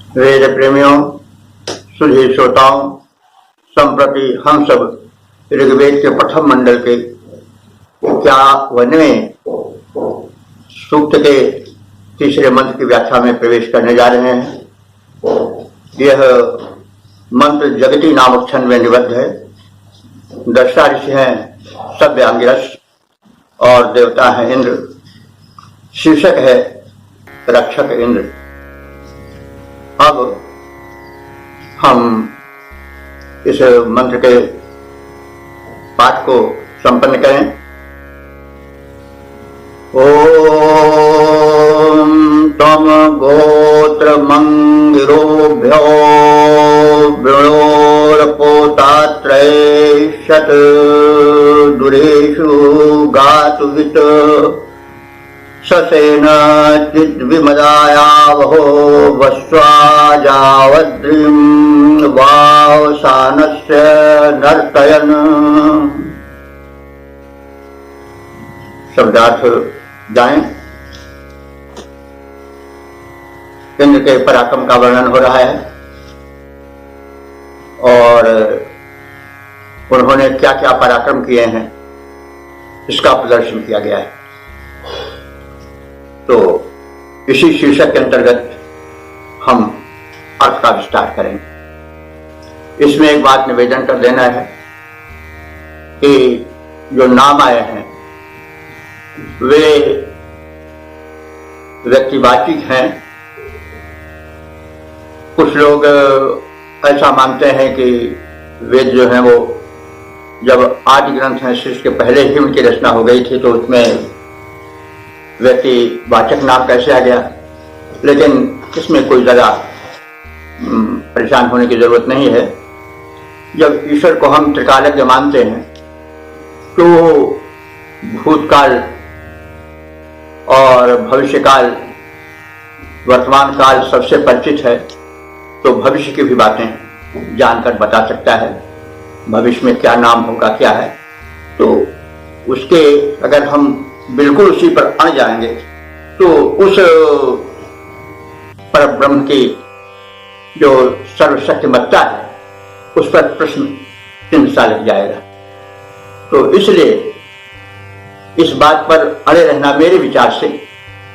वेद प्रेमियों, सुधी श्रोताओं, संप्रति हम सब ऋग्वेद के प्रथम मंडल के 51वें सूक्त के तीसरे मंत्र की व्याख्या में प्रवेश करने जा रहे हैं। यह मंत्र जगती नामक छंद में निबद्ध है। दर्शा ऋषि हैं सभ्य अंगिरस और देवता है इंद्र। शीर्षक है रक्षक इंद्र। अब हम इस मंत्र के पाठ को संपन्न करें। ओम तम गोत्र मंगिरोभ्यो वृणोरपोतात्रय शत दुरेषु गातुवित ससेन चिद्विमदायावहो वस्वाजावद्रिं वावसानस्य नर्तयन्। शब्दार्थ जाएं। इंद्र के पराक्रम का वर्णन हो रहा है और उन्होंने क्या क्या पराक्रम किए हैं इसका प्रदर्शन किया गया है। तो इसी शीर्षक के अंतर्गत हम अर्थ का विस्तार करेंगे। इसमें एक बात निवेदन कर देना है कि जो नाम आए हैं वे व्यक्तिवाचक हैं। कुछ लोग ऐसा मानते हैं कि वेद जो है वो जब आदि ग्रंथ हैं सृष्टि के पहले ही उनकी रचना हो गई थी तो उसमें व्यक्तिवाचक नाम कैसे आ गया। लेकिन इसमें कोई ज़्यादा परेशान होने की जरूरत नहीं है। जब ईश्वर को हम त्रिकालज्ञ मानते हैं तो भूतकाल और भविष्यकाल वर्तमान काल सबसे परिचित है, तो भविष्य की भी बातें जानकर बता सकता है। भविष्य में क्या नाम होगा क्या है, तो उसके अगर हम बिल्कुल उसी पर अड़ जाएंगे तो उस पर ब्रह्म की जो सर्वशक्तिमत्ता है उस पर प्रश्न चिन्ह सा लग जाएगा। तो इसलिए इस बात पर अड़े रहना मेरे विचार से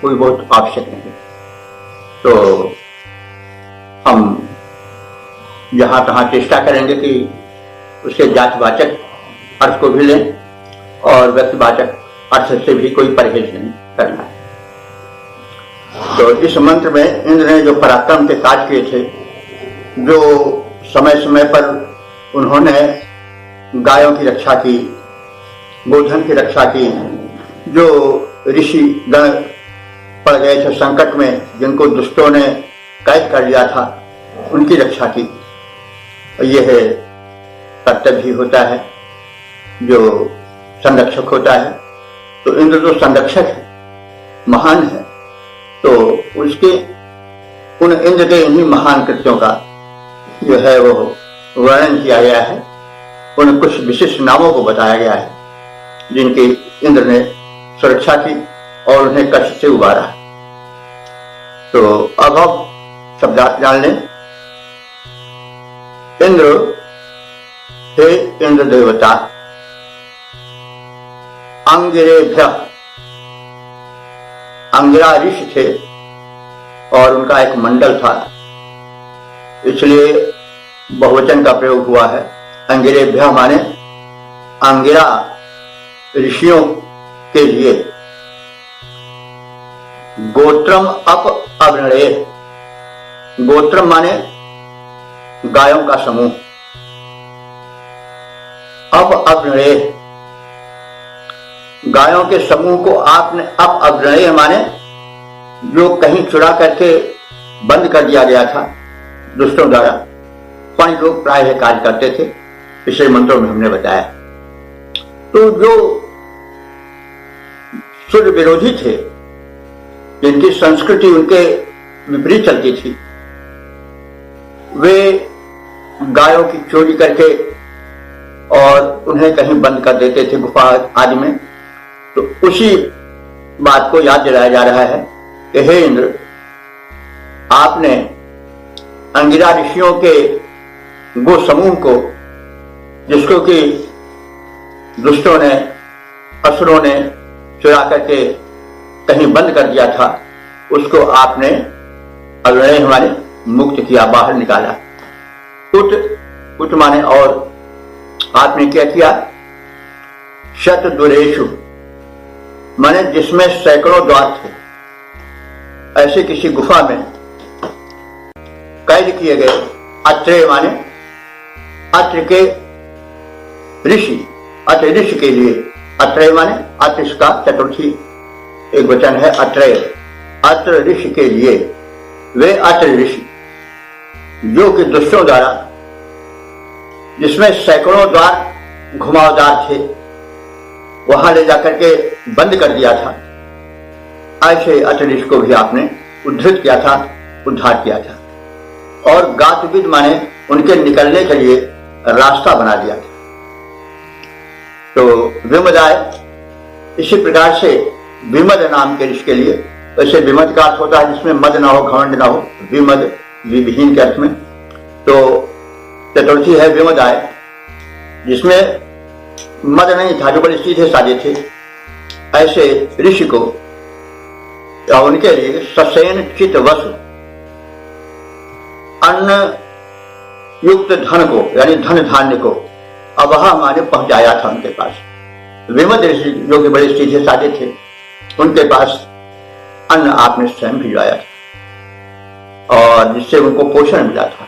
कोई बहुत आवश्यक नहीं। तो हम जहां तहां चेष्टा करेंगे कि उसके जातिवाचक अर्थ को भी लें और व्यक्तिवाचक अर्थ से भी कोई परहेज नहीं करना है। तो इस मंत्र में इंद्र ने जो पराक्रम के काज किए थे, जो समय समय पर उन्होंने गायों की रक्षा की, गोधन की रक्षा की, जो ऋषि गण पड़ गए थे संकट में, जिनको दुष्टों ने कैद कर लिया था, उनकी रक्षा की। यह कर्तव्य ही होता है जो संरक्षक होता है। तो इंद्र जो संरक्षक है, महान है, तो उसके उन इंद्र के इन्हीं महान कृत्यों का जो है वो वर्णन किया गया है। उन कुछ विशिष्ट नामों को बताया गया है जिनकी इंद्र ने सुरक्षा की और उन्हें कष्ट से उबारा। तो अब हम शब्दार्थ जान लें। इंद्र, हे इंद्र देवता, अंगिरेभ्य, अंगिरा ऋषि थे और उनका एक मंडल था, इसलिए बहुवचन का प्रयोग हुआ है। अंगिरेभ्य माने अंगिरा ऋषियों के लिए। गोत्रम अप अवृणये, गोत्रम माने गायों का समूह, अप अवृणये गायों के समूह को आपने अप अग्रणीय माने जो कहीं चुरा करके बंद कर दिया गया था दुष्टों द्वारा। 5 लोग प्राय कार्य करते थे, पिछले मंत्रों में हमने बताया। तो जो सूर्य विरोधी थे, जिनकी संस्कृति उनके विपरीत चलती थी, वे गायों की चोरी करके और उन्हें कहीं बंद कर देते थे गुफा आदि में। तो उसी बात को याद दिलाया जा रहा है कि हे इंद्र, आपने अंगिरा ऋषियों के गो समूह को, जिसको कि दुष्टों ने, असुरों ने चुरा करके कहीं बंद कर दिया था, उसको आपने अग्रणी हमारे मुक्त किया, बाहर निकाला। उत माने और आपने क्या किया? शत दुरेशु माने जिसमें सैकड़ों द्वार थे, ऐसे किसी गुफा में कैद किए गए। अत्रेय माने अत्र के ऋषि, अत्र ऋषि के लिए। अत्रेय माने अत्र का चतुर्थी एक वचन है अत्रेय, अत्र ऋषि के लिए। वे अत्र ऋषि जो कि दुष्टों द्वारा, जिसमें सैकड़ों द्वार घुमावदार थे, वहां ले जाकर के बंद कर दिया था। ऐसे अत्र ऋषि को भी आपने उद्धृत किया था, उद्धार किया था। और गातुविद माने उनके निकलने के लिए रास्ता बना दिया था। तो विमदाय, इसी प्रकार से विमद नाम के ऋषि के लिए, वैसे विमद का अर्थ होता है जिसमें मद ना हो, घमंड ना हो, विमद विहीन के अर्थ में। तो चतुर्थी है विमदाय, जिसमें मद नहीं था, जो बड़े सीधे साधे थे। ऐसे ऋषि को या उनके लिए ससेन चित वसु, अन्न युक्त धन को, यानी धन धान्य को अबहा माने पहुंचाया था उनके पास। विमद ऋषि जो कि बड़े सीधे साधे थे, उनके पास अन्न आपने स्वयं भिजवाया था, और जिससे उनको पोषण मिला था,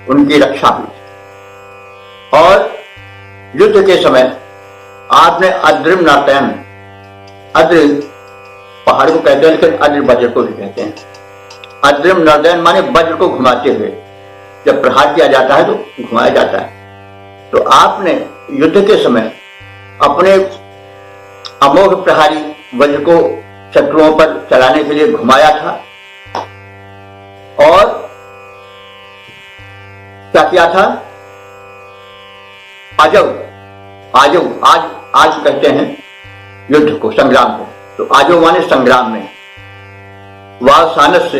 उनकी रक्षा हुई थी। और युद्ध के समय आपने अद्रिम नर्तन, अद्र पहाड़ को कहते हैं, लेकिन अद्र वज्र को भी कहते हैं। अद्रिम नर्दन माने वज्र को घुमाते हुए, जब प्रहार किया जाता है तो घुमाया जाता है। तो आपने युद्ध के समय अपने अमोघ प्रहारी वज्र को शत्रुओं पर चलाने के लिए घुमाया था। और क्या किया था? आजव, आज कहते हैं युद्ध को, संग्राम को। तो आजो माने संग्राम में वासानस से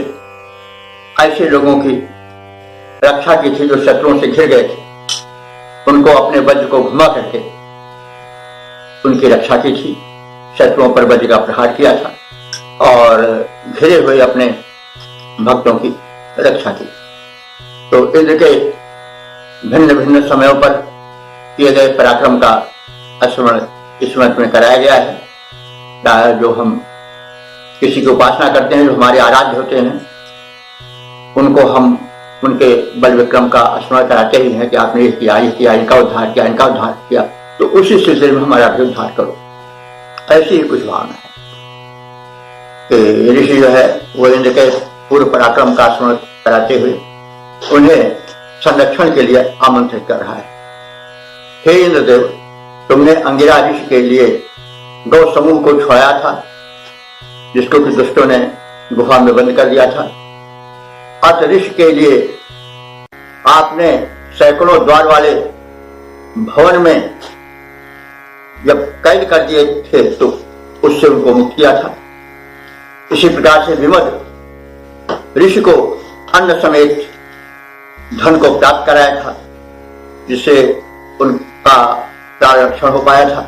ऐसे लोगों की रक्षा की थी जो शत्रुओं से घिर गए थे, उनको अपने वज्र को घुमा करके उनकी रक्षा की थी। शत्रुओं पर वज्र का प्रहार किया था और घिरे हुए अपने भक्तों की रक्षा की। तो इंद्र के भिन्न भिन्न समयों पर किए गए पराक्रम का स्मरण इस मंत्र में कराया गया है। जो हम किसी की उपासना करते हैं, जो हमारे आराध्य होते हैं, उनको हम उनके बल विक्रम का स्मरण कराते ही हैं कि आपने ये किया, ये किया, इनका उद्धार किया, इनका उद्धार किया, तो उसी सिलसिले में हमारा भी उद्धार करो। ऐसी ही कुछ भावना है कि ऋषि जो है वो इंद्र के पूर्व पराक्रम का स्मरण कराते हुए उन्हें संरक्षण के लिए आमंत्रित कर रहा है। हे इंद्रदेव, तुमने अंगिरा ऋषि के लिए गौ समूह को छोड़ा था, जिसको कि दुष्टों ने गुफा में बंद कर दिया था। अत ऋषि के लिए आपने सैकड़ों द्वार वाले भवन में जब कैद कर दिए थे तो उससे उनको मुक्त किया था। इसी प्रकार से विमद ऋषि को अन्न समेत धन को प्राप्त कराया था, जिससे उनका रक्षण हो पाया था।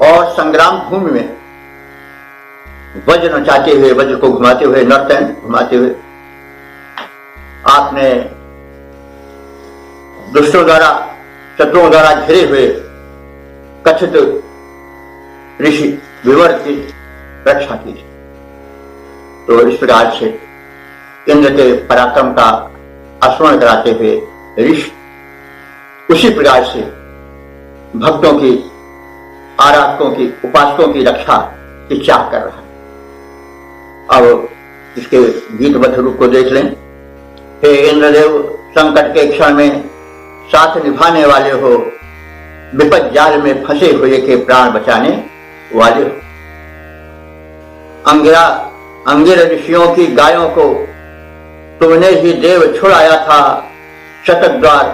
और संग्राम भूमि में वज्र नचाते हुए, वज्र को घुमाते हुए, नर्तन घुमाते हुए आपने दुष्टों द्वारा, शत्रुओं द्वारा घिरे हुए कथित ऋषि विवर की रक्षा की थी। तो इस प्रकार से इंद्र के पराक्रम का स्मरण कराते हुए ऋषि उसी प्रकार से भक्तों की, आराधकों की, उपासकों की रक्षा की चाह कर रहा है। अब इसके गीतबद्ध रूप को देख लें। हे इंद्रदेव, संकट के क्षण में साथ निभाने वाले हो, विपद जाल में फंसे हुए के प्राण बचाने वाले हो। अंगिर ऋषियों की गायों को तुमने ही देव छुड़ाया था, शतद्वार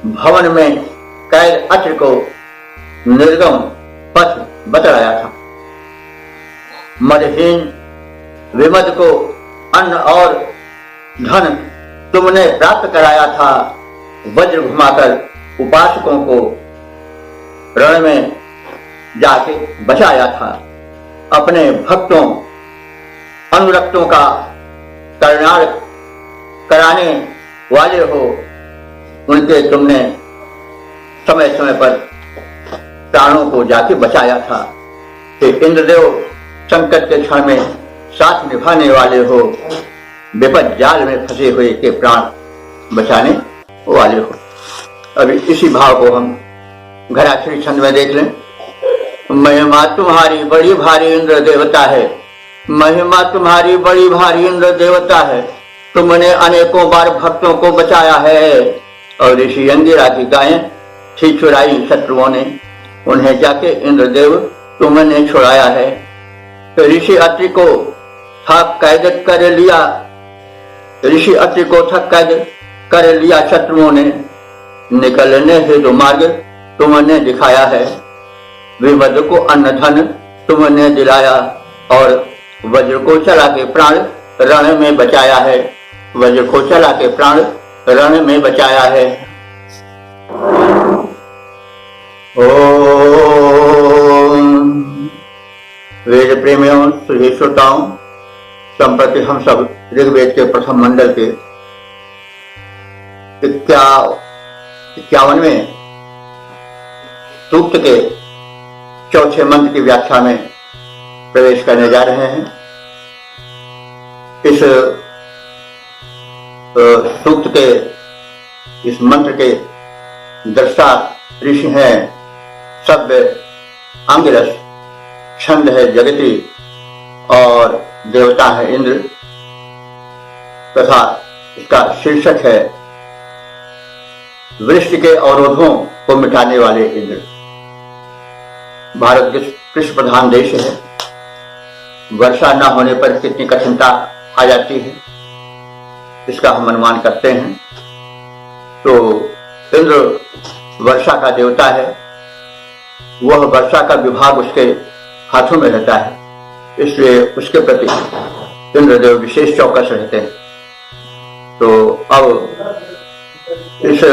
भवन में कैद अत्र को निर्गम पथ बतलाया था। मदहीन विमद को अन्न और धन तुमने प्राप्त कराया था, वज्र घुमाकर उपासकों को रण में जाके बचाया था। अपने भक्तों अनुरक्तों का कल्याण कराने वाले हो, उनके तुमने समय समय पर प्राणों को जाके बचाया था। कि इंद्रदेव संकट के क्षण में साथ निभाने वाले हो, विपद जाल में फंसे हुए के प्राण बचाने वाले हो। अभी इसी भाव को हम घराक्षरी छंद में देख लें। महिमा तुम्हारी बड़ी भारी इंद्र देवता है, महिमा तुम्हारी बड़ी भारी इंद्र देवता है, तुमने अनेकों बार भक्तों को बचाया है। और ऋषि अंगिरा की गायें थी चुराई शत्रुओं ने, उन्हें जाके इंद्रदेव तुमने छुड़ाया है। तो ऋषि अत्रि को था कैद कर लिया, ऋषि अत्रि को था कैद कर लिया शत्रुओं ने, निकलने हेतु मार्ग तुमने दिखाया है। विमद को अन्न धन तुमने दिलाया, और वज्र को चला के प्राण रण में बचाया है, वज्र को चला के प्राण रण में बचाया है। ओम वेद प्रेमियों सुधी श्रोताओं, संप्रति हम सब ऋग्वेद के प्रथम मंडल के 51वें सूक्त के चौथे मंत्र की व्याख्या में प्रवेश करने जा रहे हैं। इस सूक्त के इस मंत्र के दृष्टा ऋषि हैं सभ्य अंगिरस, छंद है जगती और देवता है इंद्र, तथा इसका शीर्षक है वृष्टि के अवरोधों को मिटाने वाले इंद्र। भारत कृषि प्रधान देश है, वर्षा न होने पर कितनी कठिनता आ जाती है इसका हम अनुमान करते हैं। तो इंद्र वर्षा का देवता है, वह वर्षा का विभाग उसके हाथों में रहता है, इसलिए उसके प्रति इंद्रदेव विशेष चौकस रहते हैं। तो अब इस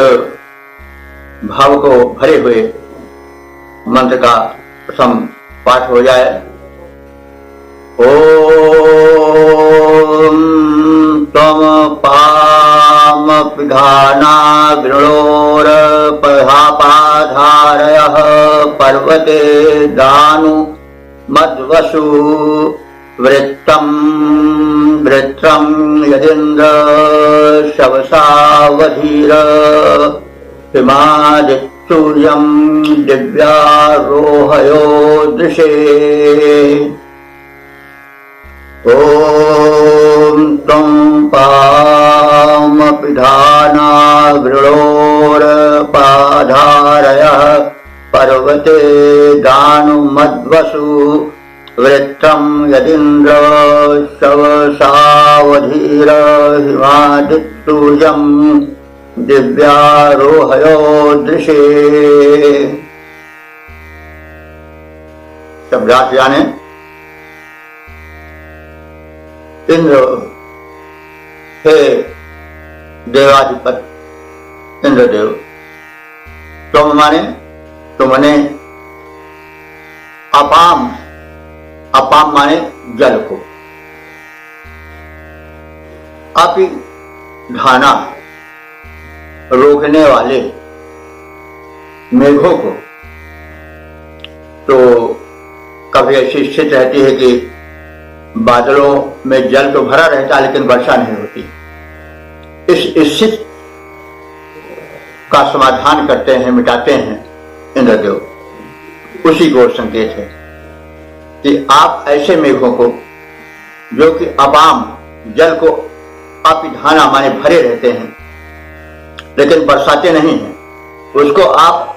भाव को भरे हुए मंत्र का प्रथम पाठ हो जाए। ओम तम पाम पिधाना वृणोर पधापाधारयः पर्वते दानु मद्वसु वृत्तं वृत्रं यदिन्द्र शवसावधीर हिमादिसूर्यं दिव्यारोहयो दृशे। ओम त्वं पामपिधाना वृणोरपाधारयः पर्वते दानुमद्वसु वृत्रं यदिन्द्र शवसावधीर हिमादिसूर्यं दिव्यारोहयो दृशे। शब्दार्थ यानी इंद्र हे देवाधिपति इंद्रदेव, तुम माने तुमने अपाम, अपाम माने जल को, अपि धाना रोकने वाले मेघों को। तो कभी ऐसी स्थिति रहती है कि बादलों में जल तो भरा रहता है लेकिन वर्षा नहीं होती। इस स्थिति का समाधान करते हैं, मिटाते हैं इंद्रदेव। उसी को संकेत है कि आप ऐसे मेघों को जो कि अपाम जल को अपिधाना माने भरे रहते हैं लेकिन बरसाते नहीं हैं, उसको आप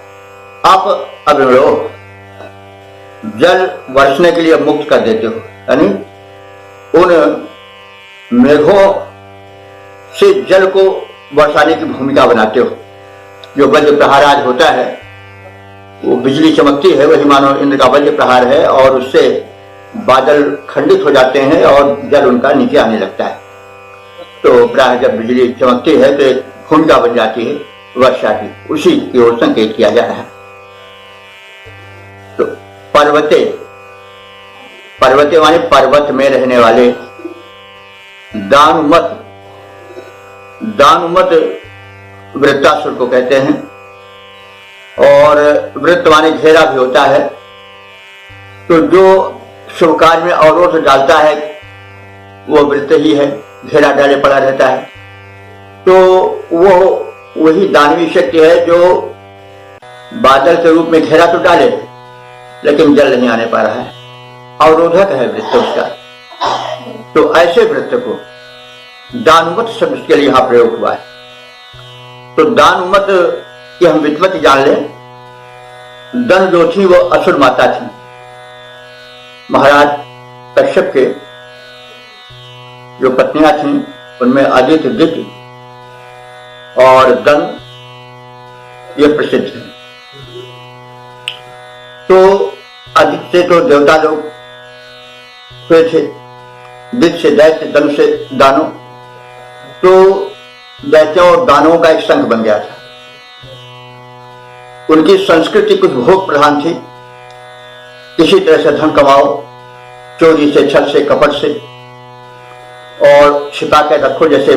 अविणो जल वर्षने के लिए मुक्त कर देते हो, यानी उन मेघों से जल को बरसाने की भूमिका बनाते हो। जो वज्र प्रहार आज होता है, वो बिजली चमकती है, वही मानो इंद्र का वज्र प्रहार है, और उससे बादल खंडित हो जाते हैं और जल उनका नीचे आने लगता है। तो प्राय जब बिजली चमकती है तो एक भूमिका बन जाती है वर्षा की, उसी की ओर संकेत किया जा रहा है। तो पर्वते, पर्वते माने पर्वत में रहने वाले। दानुमत, दानुमत वृत्तासुर को कहते हैं, और वृत्त माने घेरा भी होता है। तो जो शुभ कार्य में अवरोध डालता है वो वृत्त ही है, घेरा डाले पड़ा रहता है। तो वो वही दानवी शक्ति है जो बादल के रूप में घेरा तो डाले लेकिन जल नहीं आने पा रहा है, अवरोधक है वृत्त उसका। तो ऐसे वृत्त को दानुमत शब्द के लिए यहां प्रयोग हुआ है। तो दानुमत की हम वित्पत्ति जान लें। दन जो थी वो असुर माता थी, महाराज कश्यप के जो पत्नियां थीं उनमें आदित्य, दित्य और दन ये प्रसिद्ध है। तो आदित्य से तो देवता लोग हुए थे, दित्य से दैत्य, दन से दानव। तो दैत्यों और दानवों का एक संघ बन गया था। उनकी संस्कृति कुछ भोग प्रधान थी, किसी तरह से धन कमाओ, चोरी से, छल से, कपट से, और छिपा के रखो। जैसे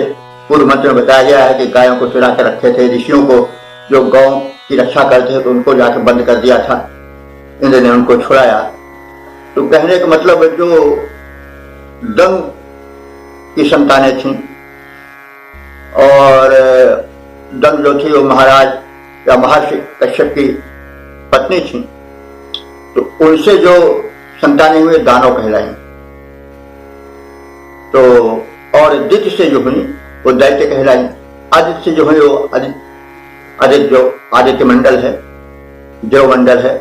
पूर्व मंत्र में बताया गया है कि गायों को चुरा के रखे थे, ऋषियों को जो गौ की रक्षा करते थे तो उनको जाकर बंद कर दिया था, इंद्र ने उनको छुड़ाया। तो कहने का मतलब जो दंग की संतानें थीं, और दंग जो थी वो महाराज या महर्षि कश्यप की पत्नी थी, तो उनसे जो संतानें हुए दानव कहलाई। तो और दित्य से जो हुई वो दैत्य कहलाई। आदित्य से जो हुई वो आदित्य जो आदित्य मंडल है, देव मंडल है,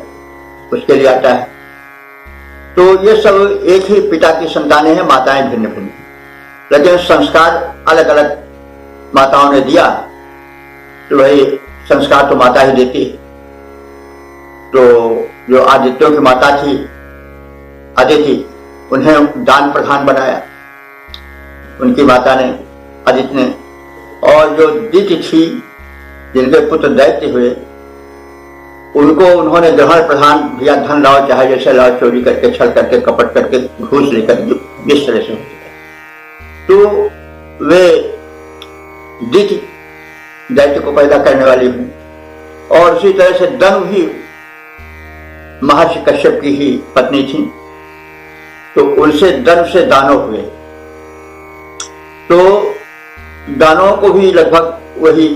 उसके लिए आता है। तो ये सब एक ही पिता की संतानें हैं, माताएं भिन्न भिन्न, लेकिन संस्कार अलग अलग माताओं ने दिया। तो वही संस्कार तो माता ही देती है। तो जो आदित्यों की माता थी अदिति, उन्हें दान प्रधान बनाया उनकी माता ने, अदिति ने। और जो दिति थी जिनके पुत्र दैत्य हुए, उनको उन्होंने ग्रहण प्रधान दिया, धन लाओ चाहे जैसे लाओ, चोरी करके, छल करके, कपट करके, घूस लेकर, जिस तरह से। तो वे दिति दैत्य को पैदा करने वाली हुई। और उसी तरह से दनु ही महर्षि कश्यप की ही पत्नी थी। तो उनसे दनु से दानव हुए। तो दानवों को भी लगभग वही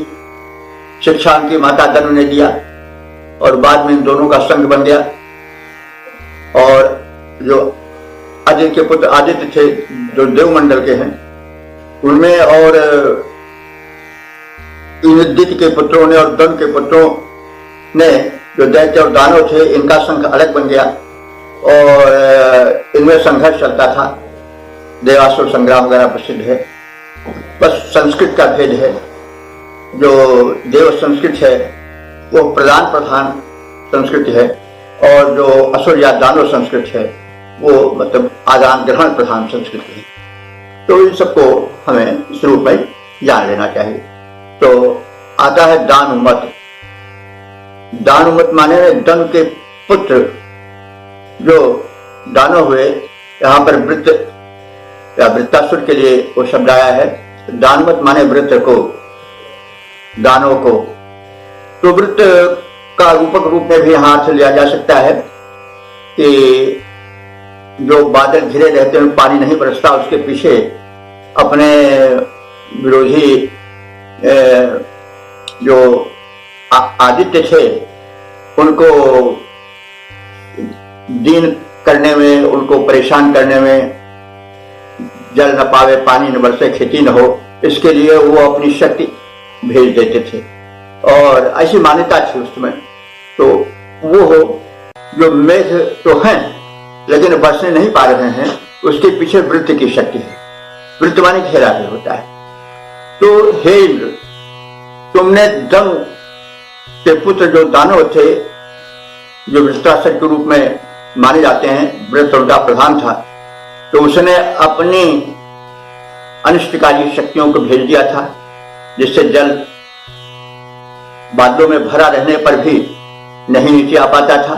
शिक्षा उनकी माता दनु ने दिया, और बाद में इन दोनों का संग बन गया। और जो आदित्य के पुत्र आदित्य थे जो देवमंडल के हैं, उनमें और दित्य के पुत्रों ने और दन के पुत्रों ने, जो दैत्य और दानव थे, इनका संघ अलग बन गया और इनमें संघर्ष चलता था। देवासुर संग्राम वगैरह प्रसिद्ध है। बस संस्कृत का भेद है। जो देव संस्कृत है वो प्रदान प्रधान संस्कृति है, और जो असुर या दानव संस्कृत है वो मतलब आदान ग्रहण प्रधान संस्कृति है। तो इन सबको हमें इस रूप में जान लेना चाहिए। तो आता है दानुमत। दानुमत माने दन के पुत्र जो दानव हुए। यहाँ पर वृत्त या वृत्तासुर के लिए वो शब्द आया है। दानुमत माने वृत्त को, दानव को। तो वृत्त का रूपक रूप में भी यहाँ से लिया जा सकता है कि जो बादल घिरे रहते हैं, पानी नहीं बरसता, उसके पीछे अपने विरोधी जो आदित्य थे उनको दीन करने में, उनको परेशान करने में, जल न पावे, पानी न बरसे, खेती न हो, इसके लिए वो अपनी शक्ति भेज देते थे। और ऐसी मान्यता थी उस समय। तो वो हो जो मेघ तो हैं लेकिन बरसने नहीं पा रहे हैं, उसके पीछे वृत्त की शक्ति है। वृत्त माने घेरा भी होता है। तो हे इंद्र, तुमने दम के पुत्र जो दानव थे, जो वृत्रासुर के रूप में माने जाते हैं, वृत्त उनका प्रधान था, तो उसने अपनी अनिष्टकारी शक्तियों को भेज दिया था, जिससे जल बादलों में भरा रहने पर भी नहीं नीचे आ पाता था।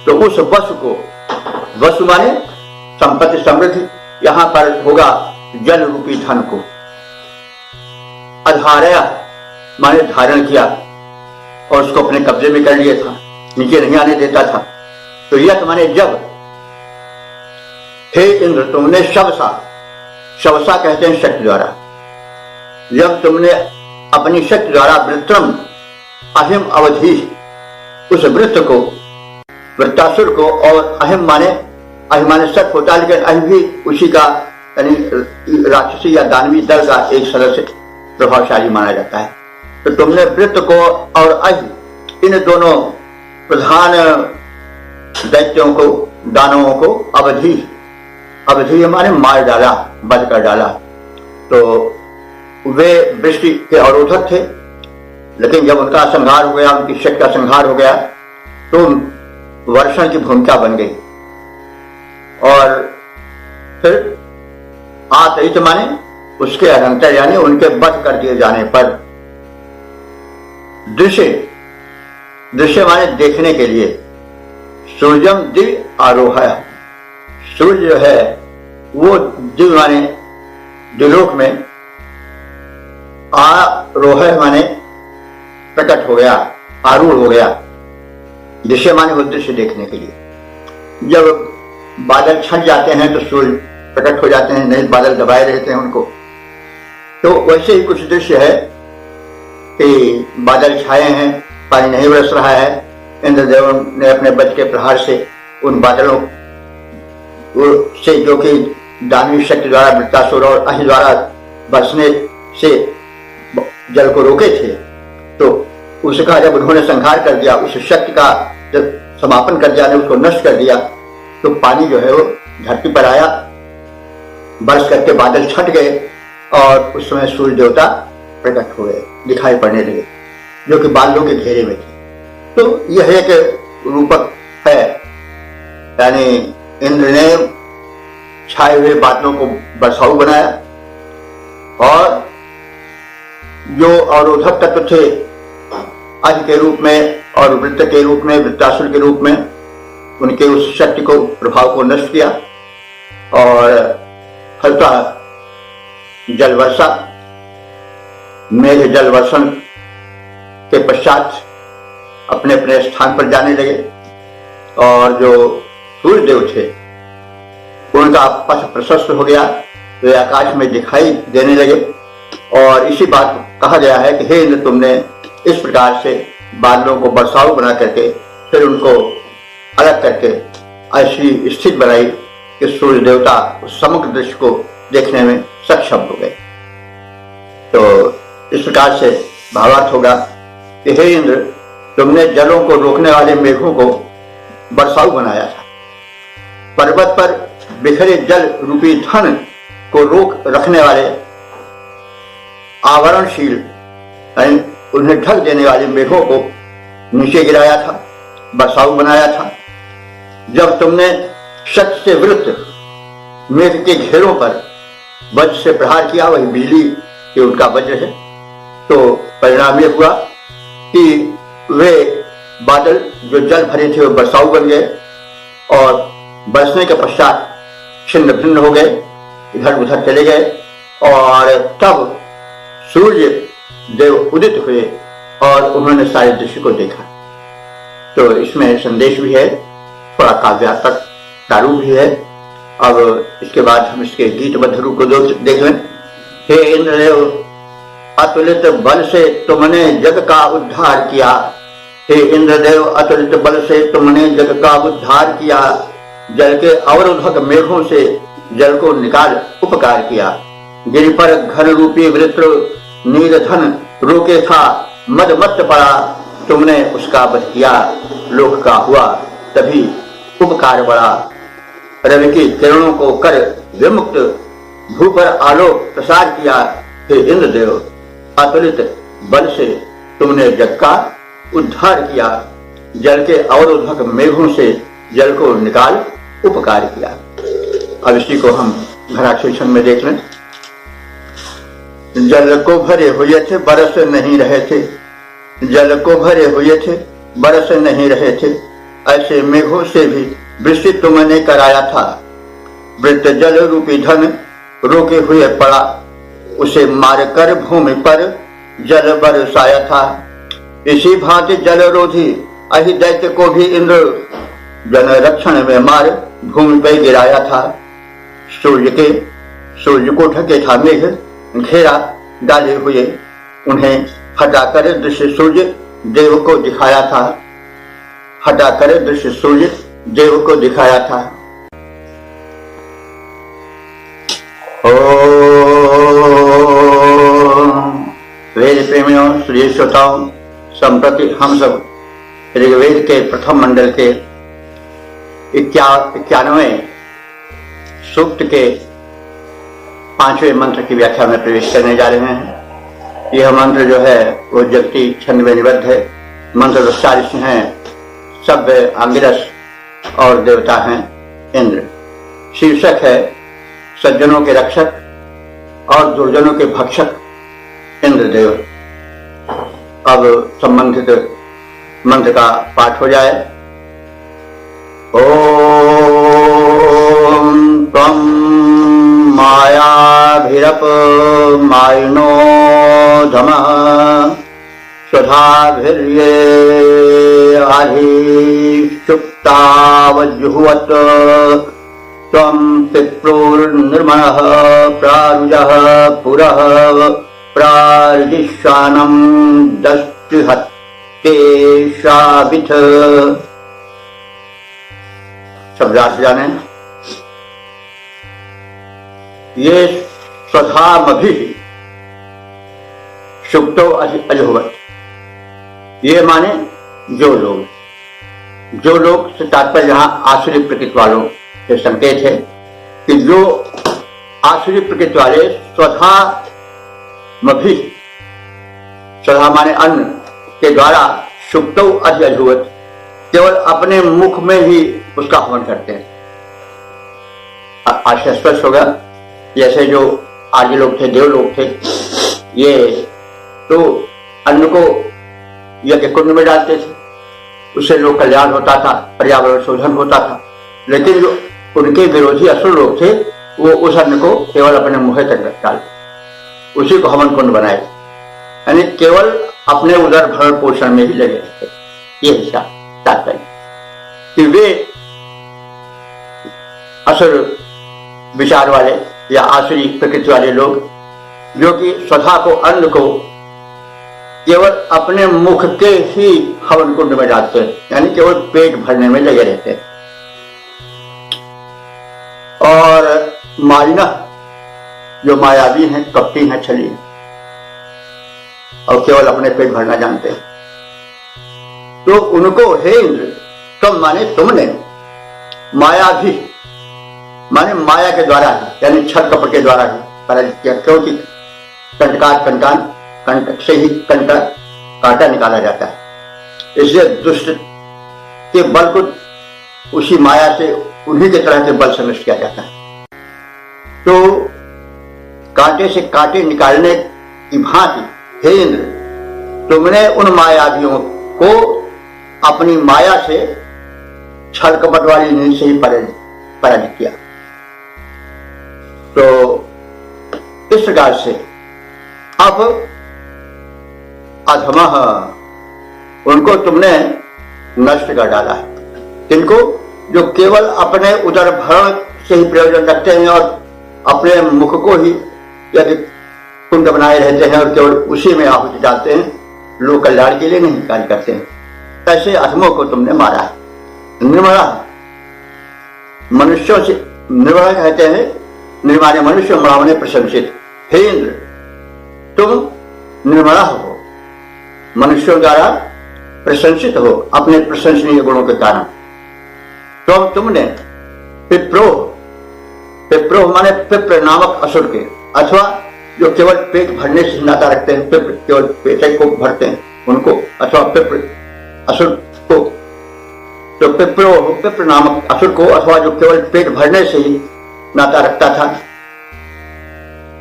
तो उस वसु को, वसु माने संपत्ति समृद्धि, यहां पर होगा जल रूपी धन को, अधारया माने धारण किया और उसको अपने कब्जे में कर लिया था, नीचे नहीं आने देता था। तो यत माने जब, हे इंद्र तुमने शवसा, शवसा कहते हैं शक्ति द्वारा, जब तुमने अपनी शक्ति द्वारा वृत्रम अहिम अवधि, उस वृत्त को, वृत्तासुर को, और अहिम माने, अहिम माने सत होता है लेकिन अहिम भी उसी का यानी राक्षसी या दानवी दल का एक सदस्य प्रभावशाली माना जाता है। तो तुमने वृत्त को और अहिम, इन दोनों प्रधान दैत्यों को, दानवों को अवधि, अवधि माने मार डाला, बंद कर डाला। तो वे वृष्टि के अवरोधक थे, लेकिन जब उनका संहार हो गया, उनकी शक्ति का संहार हो गया, तो वर्षण की भूमिका बन गई। और फिर आतरित माने उसके अनंतर यानी उनके वध कर दिए जाने पर, दृश्य, दृश्य माने देखने के लिए, सूर्यम दिव्य आरोह, सूर्य जो है वो दिव्य माने दिलोक में, आरोह माने प्रकट हो गया, आरूढ़ हो गया, दृश्य माने वो दृश्य देखने के लिए। जब बादल छट जाते हैं तो सूर्य प्रकट हो जाते हैं, नहीं बादल दबाए रहते हैं उनको। तो वैसे ही कुछ दृश्य है कि बादल छाए हैं, पानी नहीं बरस रहा है, इंद्रदेव ने अपने वज्र के प्रहार से उन बादलों से, जो कि दानवी शक्ति द्वारा, वृत्तासुर और अहि द्वारा बरसने से जल को रोके थे, तो उसका जब उन्होंने संहार कर दिया, उस शक्ति का जब समापन कर दिया, उसको नष्ट कर दिया, तो पानी जो है वो धरती पर आया, बरस करके बादल छट गए और उस समय सूर्य देवता प्रकट हुए, दिखाई पड़ने लगे, जो कि बादलों के घेरे में थे। तो यह एक रूपक है, यानी इंद्र ने छाए हुए बादलों को बरसाऊ बनाया और जो अवरोधक तत्व थे अहि के रूप में और वृत्त के रूप में, वृत्तासुर के रूप में, उनके उस शक्ति को, प्रभाव को नष्ट किया और फलतः जल वर्षा, मेघ जल वर्षण के पश्चात अपने अपने स्थान पर जाने लगे और जो सूर्य देव थे उनका पथ प्रशस्त हो गया, वे आकाश में दिखाई देने लगे। और इसी बात कहा गया है कि हे इंद्र तुमने इस प्रकार से बादलों को बरसाऊ बना करके फिर उनको अलग करके ऐसी स्थिति बनाई कि सूर्य देवता उस समग्र दृश्य को देखने में सक्षम हो गए। तो इस प्रकार से भावार्थ होगा कि हे इंद्र तुमने जलों को रोकने वाले मेघों को बरसाऊ बनाया था, पर्वत पर बिखरे जल रूपी धन को रोक रखने वाले आवरणशील उन्हें ढक देने वाले मेघों को नीचे गिराया था, बरसाऊ बनाया था। जब तुमने शक्ति से वृत्त मेघ के घेरों पर वज्र से प्रहार किया, वही बिजली के उनका वज्र है, तो परिणाम यह हुआ कि वे बादल जो जल भरे थे वो बरसाऊ बन गए और बरसने के पश्चात छिन्न भिन्न हो गए, इधर उधर चले गए। और तब सूर्य देव उदित हुए और उन्होंने सारे दृश्य को देखा। तो इसमें संदेश भी है, थोड़ा काव्यात्मक प्रारूप भी है। अब इसके बाद हम इसके गीतबद्ध रूप को देख लें। हे इंद्रदेव अतुलित बल से तुमने जग का उद्धार किया, हे इंद्रदेव अतुलित बल से तुमने जग का उद्धार किया, जल के अवरोधक मेघों से जल को निकाल उपकार किया। गिरि पर घन रूपी वृत्र नीरधन रोके था, मद मत पड़ा तुमने उसका वध किया, लोक का हुआ तभी उपकार बड़ा। रवि की किरणों को कर विमुक्त भू पर आलोक प्रसार किया, हे इंद्रदेव अतुलित बल से तुमने जग का उद्धार किया, जल के अवरोधक मेघों से जल को निकाल उपकार किया। अब इसी को हम घराक्षर में देख लें। जल को भरे हुए थे बरस नहीं रहे थे, जल को भरे हुए थे बरस नहीं रहे थे, ऐसे मेघों से भी वृष्टि तुमने कराया था। वृत्त जल रूपी धन रोके हुए पड़ा, उसे मारकर भूमि पर जल बरसाया था। इसी भांति जल रोधी अहि दैत्य को भी इंद्र जन रक्षण में मार भूमि पर गिराया था। सूर्य को ढके था मेघ, घेरा डाले हुए उन्हें हटाकर दृश्य सूर्य देव को दिखाया था, हटाकर दृश्य सूर्य देव को दिखाया था। वेद प्रेमियों, श्री श्रोताओं, संप्रति हम सब ऋग्वेद के प्रथम मंडल के 91वें सूक्त के 5वें मंत्र की व्याख्या में प्रवेश करने जा रहे हैं। यह मंत्र जो है वो जगती छंद में निबद्ध है। मंत्र विस्तारित हैं, सभ्य अंगिरस और देवता हैं इंद्र। शीर्षक है सज्जनों के रक्षक और दुर्जनों के भक्षक इंद्रदेव। अब संबंधित मंत्र का पाठ हो जाए। ओम त्वं मायाभिरप मायिनो धमः स्वधाभिर्ये अधिषुप्तावजुह्वत् त्वं पिप्रुर्निर्मणः प्रारुजः पुरः प्रारिदिश्वानं दष्टिहत्येषाभिथ। शब्दार्थ जाने। ये स्वधामभि सुप्तो अजुह्वत्, ये माने जो लोग से तात्पर्य यहाँ आसुरी प्रकृति वालों से संकेत है कि जो आसुरी प्रकृति वाले स्वधामभि, स्वधा माने अन्न के द्वारा सुप्तो अजुह्वत्, केवल अपने मुख में ही उसका हवन करते हैं। आशय स्पष्ट होगा। जैसे जो आदि लोग थे, देव लोग थे, ये तो अन्न को यज्ञ कुंड में डालते थे, उससे लोग कल्याण होता था, पर्यावरण शोधन होता था। लेकिन जो उनके विरोधी असुर लोग थे वो उस अन्न को केवल अपने मुंह तक डालते, उसी को हवन कुंड बनाए, यानी केवल अपने उदर भरण पोषण में ही लगे रहते। ये हिस्सा तात्पर्य कि वे असुर विचार वाले या आसुरी प्रकृति वाले लोग जो कि स्वधा को, अन्न को केवल अपने मुख के ही हवन कुंड में डालते हैं, यानी केवल पेट भरने में लगे रहते हैं। और मालिना जो मायावी हैं, कपटी हैं, छली हैं और केवल अपने पेट भरना जानते हैं, तो उनको हे इंद्र, तुम माने तुमने, मायावी माने माया के द्वारा ही, यानी छल कपट के द्वारा ही पराजित किया। क्योंकि कंटक से ही कांटा निकाला जाता है, इसलिए दुष्ट के बल को उसी माया से, उन्हीं के तरह के बल से नष्ट किया जाता है। तो कांटे से कांटे निकालने की भांति हे इंद्र, तुमने उन मायावियों को अपनी माया से, छल कपट वाली नींद से ही पराजित किया। तो इस प्रकार से अब अधमः, उनको तुमने नष्ट कर डाला है। जिनको जो केवल अपने उदर भरण से ही प्रयोजन रखते हैं और अपने मुख को ही यदि कुंड बनाए रहते हैं और केवल उसी में आहुति डालते हैं, लोक कल्याण के लिए नहीं कार्य करते हैं, ऐसे अधमों को तुमने मारा है। निर्मला, मनुष्यों से निर्मला कहते हैं, निर्माणे मनुष्य मरावने प्रशंसित। हे इंद्र, तुम निर्मला हो, मनुष्यों द्वारा प्रशंसित हो अपने प्रशंसनीय गुणों के कारण। तो तुमने पिप्रोह माने पिप्र नामक असुर के, अथवा जो केवल पेट भरने से नाता रखते हैं, पिप्र केवल पेट को भरते हैं उनको, अथवा पिप्र असुर को, तो पिप्र नामक असुर को, अथवा जो केवल पेट भरने से ही नाता रखता था,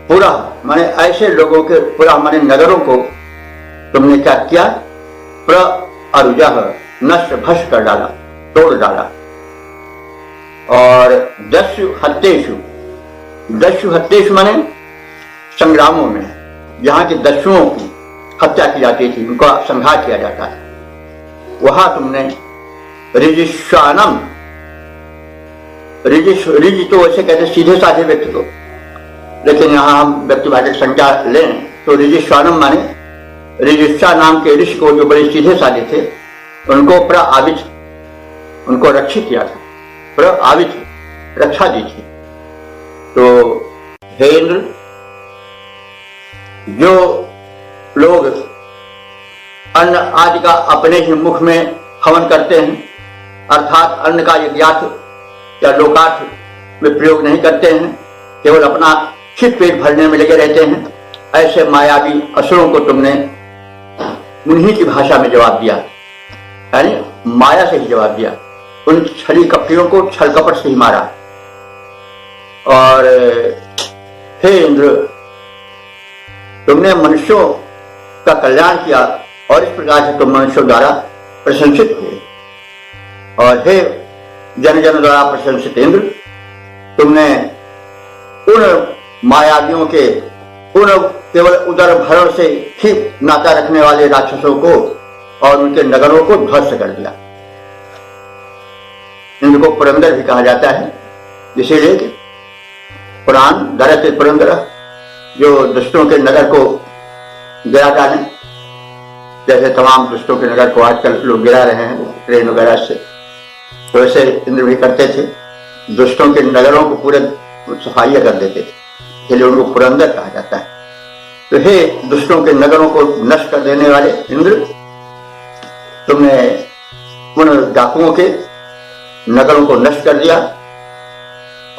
पूरा माने ऐसे लोगों के पूरा माने नगरों को तुमने क्या किया, प्रअरुजह नष्ट भस्म कर डाला, तोड़ डाला। और दस्यु हत्येषु माने संग्रामों में जहां के दस्युओं की हत्या की जाती थी, उनका संहार किया जाता था, वहां तुमने रिजिश्वानम, रिज तो वैसे कहते सीधे साधे व्यक्ति को, लेकिन यहां हम व्यक्तिवाचक संज्ञा लें तो रिजिश्वानम माने रिजिश्वा नाम के ऋषि को जो बड़े सीधे साधे थे उनको प्रआवित, उनको रक्षित किया था, प्रआवित रक्षा दी थी। तो हे इंद्र, जो लोग अन्न आदि का अपने ही मुख में हवन करते हैं, अर्थात अन्न का यज्ञार्थ या लोकार्थ में प्रयोग नहीं करते हैं, केवल अपना छिप पेट भरने में लगे रहते हैं, ऐसे मायावी असुरों को तुमने उन्हीं की भाषा में जवाब दिया, यानी माया से ही जवाब दिया। उन छली कपटियों को छल कपट से ही मारा। और हे इंद्र, तुमने मनुष्यों का कल्याण किया और इस प्रकार से तुम मनुष्यों द्वारा प्रशंसित हुए। और हे जन जन द्वारा प्रशंसित इंद्र, तुमने उन मायावियों के, उन केवल उदर भरण से ही नाता रखने वाले राक्षसों को और उनके नगरों को ध्वस्त कर दिया। इनको पुरंदर भी कहा जाता है, इसीलिए कि पुराण धरते पुरंदर, जो दुष्टों के नगर को गिरा डालें, जैसे तमाम दुष्टों के नगर को आजकल लोग गिरा रहे हैं ट्रेन वगैरह से, तो वैसे इंद्र भी करते थे, दुष्टों के नगरों को पूरे सफाइया कर देते थे, इसलिए उनको पुरंदर कहा जाता है। तो हे दुष्टों के नगरों को नष्ट कर देने वाले इंद्र, तुमने उन डाकुओं के नगरों को नष्ट कर दिया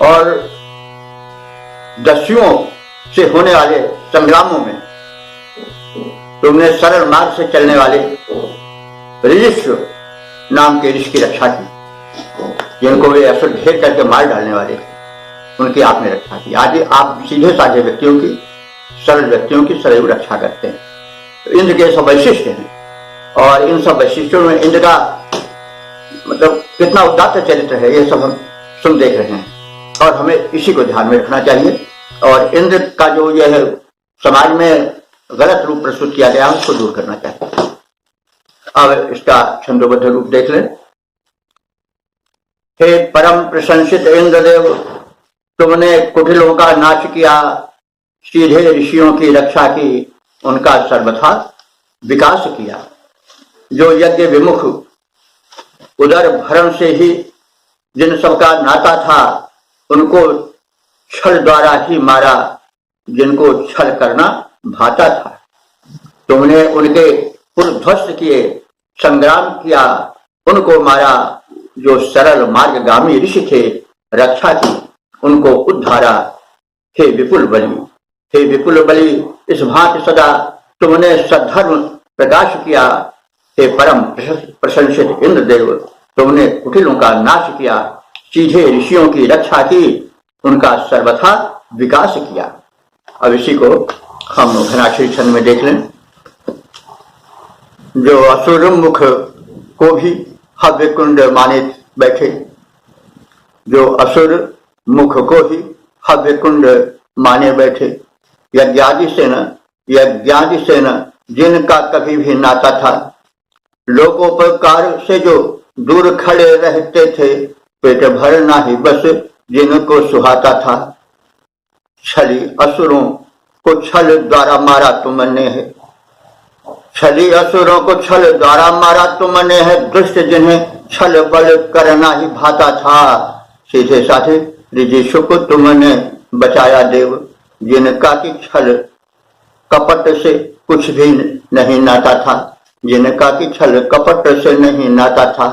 और दस्युओं से होने वाले संग्रामों में तुमने सरल मार्ग से चलने वाले रिजिश्व नाम के ऋषि की रक्षा की, जिनको वे असुर घेर करके मार डालने वाले थे, उनकी आपने रक्षा की। आज आप सीधे साधे व्यक्तियों की, सरल व्यक्तियों की सदैव रक्षा करते हैं। तो इंद्र के सब वैशिष्ट हैं, और इन सब वैशिष्टों में इंद्र का मतलब कितना उदात्त चरित्र है, ये सब हम सुन देख रहे हैं, और हमें इसी को ध्यान में रखना चाहिए। और इंद्र का जो यह समाज में गलत रूप प्रस्तुत किया गया उसको दूर करना चाहिए। अब इसका छंदोबद्ध रूप देख लें। हे परम प्रशंसित इंद्रदेव, तुमने कुटिलों का नाश किया, सीधे ऋषियों की रक्षा की, उनका सर्वथा विकास किया। जो यज्ञ विमुख उदर भरण से ही जिन सबका नाता था, उनको छल द्वारा ही मारा, जिनको छल करना भाता था। तुमने उनके पुर ध्वस्त किए, संग्राम किया, उनको मारा। जो सरल मार्गगामी ऋषि थे, रक्षा की, उनको उद्धारा। हे विपुल बलि, हे विपुल बलि, इस भांति सदा तुमने सद्धर्म प्रकाश किया। हे परम प्रशंसित इंद्रदेव, तुमने कुटिलों का नाश किया, सीधे ऋषियों की रक्षा की, उनका सर्वथा विकास किया। अब इसी को हम घनाक्षरी छंद में देख लें। जो असुर मुख को भी हव्य कुंड माने बैठे, जो असुर मुख को ही हव्य कुंड माने बैठे, यज्ञादि से न जिनका कभी भी नाता था, लोकोपकार से जो दूर खड़े रहते थे, पेट भरना ही बस जिनको सुहाता था। छली असुरों को छल द्वारा मारा तुमने है, छली असुरों को छल द्वारा मारा तुमने है, दुष्ट जिन्हें छल बल करना ही भाता था। सीधे साधे ऋषियों को तुमने बचाया देव, जिनका कि छल कपट से कुछ भी नहीं नाता था, जिनका कि छल कपट से नहीं नाता था।